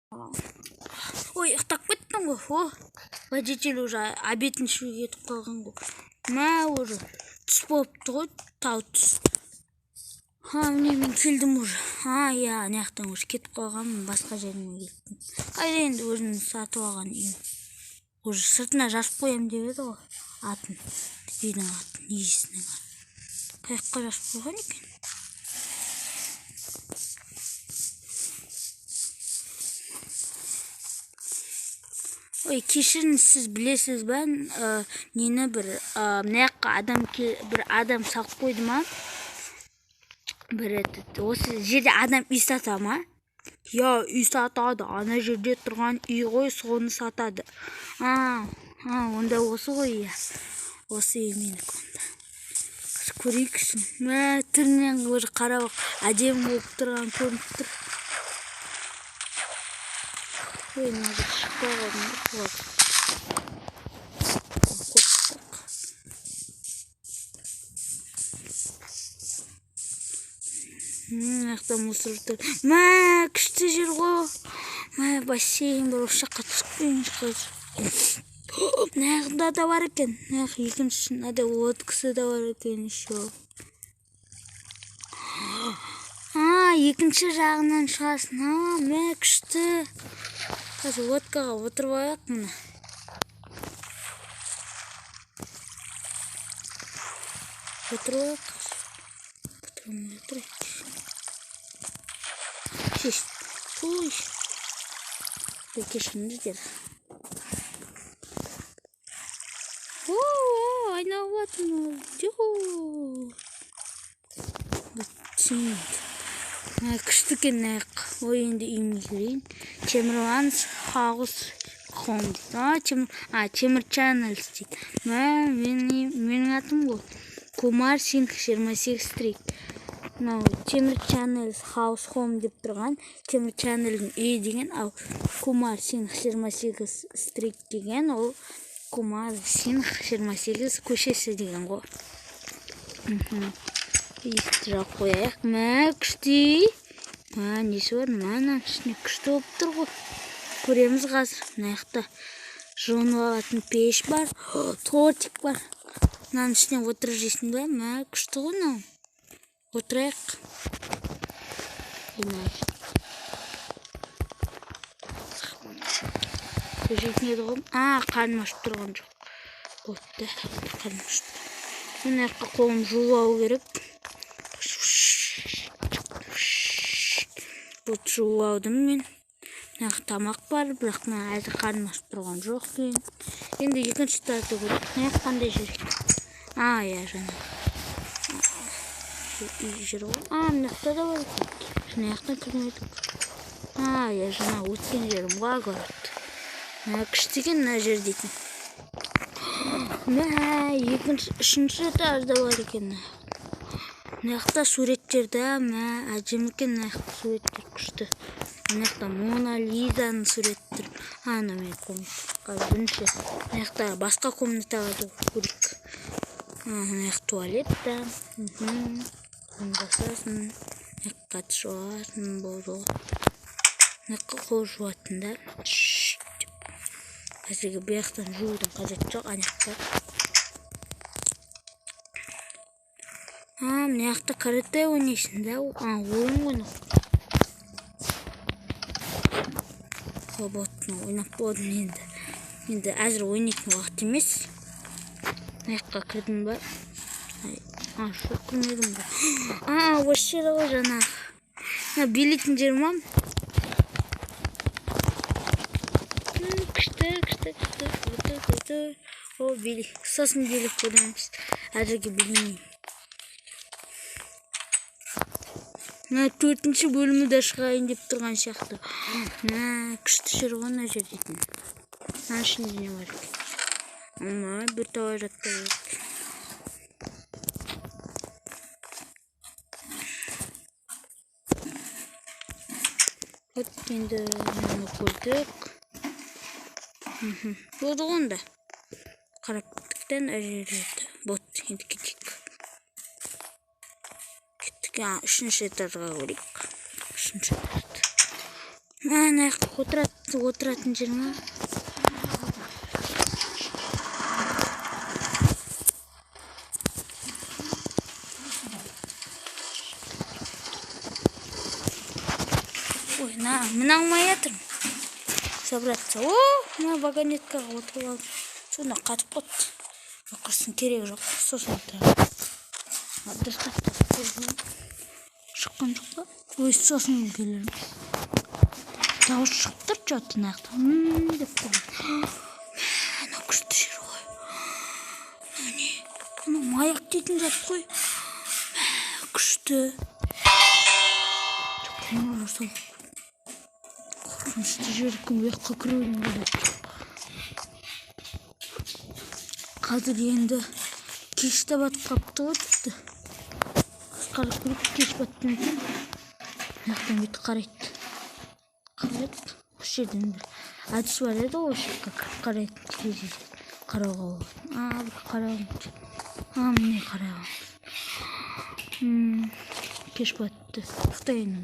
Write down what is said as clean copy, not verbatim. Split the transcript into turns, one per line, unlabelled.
Ой, ұйықтап кеттің ғой. О, водитель уже обедін ішуге кетіп қалған ғой. Уже түс болыпты ғой, тау түс. Міне мен келдім уже. Иә, аяқтан уже кетіп қалғанмын, басқа жеріме кеттім. Қайда енді өзінің сатып алған үйім. Уже сыртына жазып қоям деп еді ғой, атын. Үйдің атын, иесінің атын. Қаяққа жазып қойған екен. Ой, кешіріңіз, сіз білесіз бе, нені бір адам салып қойды ма? Осы жерде адам үй сата ма? Я, үй сатады. Ана жерде тұрған үй ғой, соны сатады. Онда осы ғой, я. Осы үй менікі онда. Көрейікшін. Түрінен көрі қарап, әдем болып тұрған көрініп тұр. Ой, надо шықпауға болады. Аяқта мусор тұр. Күшті жер ғой. Бассейн бар, осы жаққа түспейінші қазір. Нағында да бар екен. Екінші лодкасы да бар екен еще. Екінші жағынан шығасың. Күшті. Қазір лодкаға отырып аяқ мұны. Отырып аяқ қазір. Отырып. Ой. Кешіріңіз деді. Айналып атын. Күшті кен аяқ. Ой, енді үйіме көрейін. Чемерланс Хаус Хом дейді. Чемер Чаннелс дейді. Менің атым ғой. Кумар Сингх 28 стрит. Чемер Чаннелс Хаус Хом деп тұрған. Чемер Чаннелдің үйі деген, ал Кумар Сингх 28 стрит деген, ол Кумар Сингх 28 көшесі деген ғой. Есті жақ қояйық. Күшті. Несі бар? Мәнің ішіне күшті болып тұр ғой. Көреміз қазір. Мынаяқта жонып алатын пеш бар. Тортик бар. Мынаның ішіне отырып жейсің бе? Күшті ғой мынау. Отырайық. Көжетін еді ғой. Қарным ашып тұрған жоқ. Отты. Қарным ашып. Мынаяққа қолым жуау керек. Бұт жуаудым мен. Тамақ бар, бірақ әзір қарным ашып тұрған жоқ кейін. Енді екінші тарту көріп. Қандай жер? Я жаңа. Жер ғой. Мынақта да бар екен. Жаңаяқтан кірмедік. Я жаңа өткен жерім ғой көріпті. Күштеген мына жер дейтін. Үшінші этажда бар екен. Мынаяқта суретттерді, әжемекен мынаяқта суреттер күшті. Мынаяқта Мона Лизаның суреттер. Мен комната. Бірінші. Мынаяқта басқа комнатаға да көрейік. Мынаяқ туалет та. Басасын. Мынаяққа жуасың болды. Мынаяққа қол жуатын да. Қазіргі бұяқтан жуудың қажет жоқ. Аяқта. Мынаяқта карате ойнайсың да. Ойын ойнап. Ойнап болдым енді. Енді әзір ойнайтын уақыт емес. Мынаяққа кірдім ба? Жоқ кірмедім ба? Осы жері ғой жаңағы. Билейтін жер ма? Күшті. Билей. Сосын билеп қойдамыз. Әзірге білмеймін. Төртінші бөлімі де шығайын деп тұрған сияқты. Күшті жер ғой мына жер дейтін. Ішінде не бар екен? Бір тауар жаттар бар. Енді мені көрдік. Болды ғонда. Қарап біттіктен әжерлерді. Енді кетейік. Үшінші этажға көрейік. Үшінші этажды. Ана отыратын жеріңе. Ой, мына алмай жатырмын. Собраться. О, мына вагонеткаға отырып алдым. Сонда қатып қойды. Құрсын керегі жоқ. Сосын шыққан жоқ па? Ой, сосын келерім. Дауыс шығып тұр жаттың аяқты. Деп қойды. Ана күшті жер ғой. Не? Ана маяк дейтін зат қой. Күшті. Қорқынышты жер кім ұяққа кірудің болады. Қазір енді кеш те батып қапты ғой тіпті. Қарап көріп кеш батты екен. Яқтан беті қарайды. Қарайды. Осы жерден бір әдіс бар еді ғой, жаққа кіріп қарайды. Қарауға болады. Бір қарауымыз. Міне қарауымыз. Кеш батты. Ұйықтайын.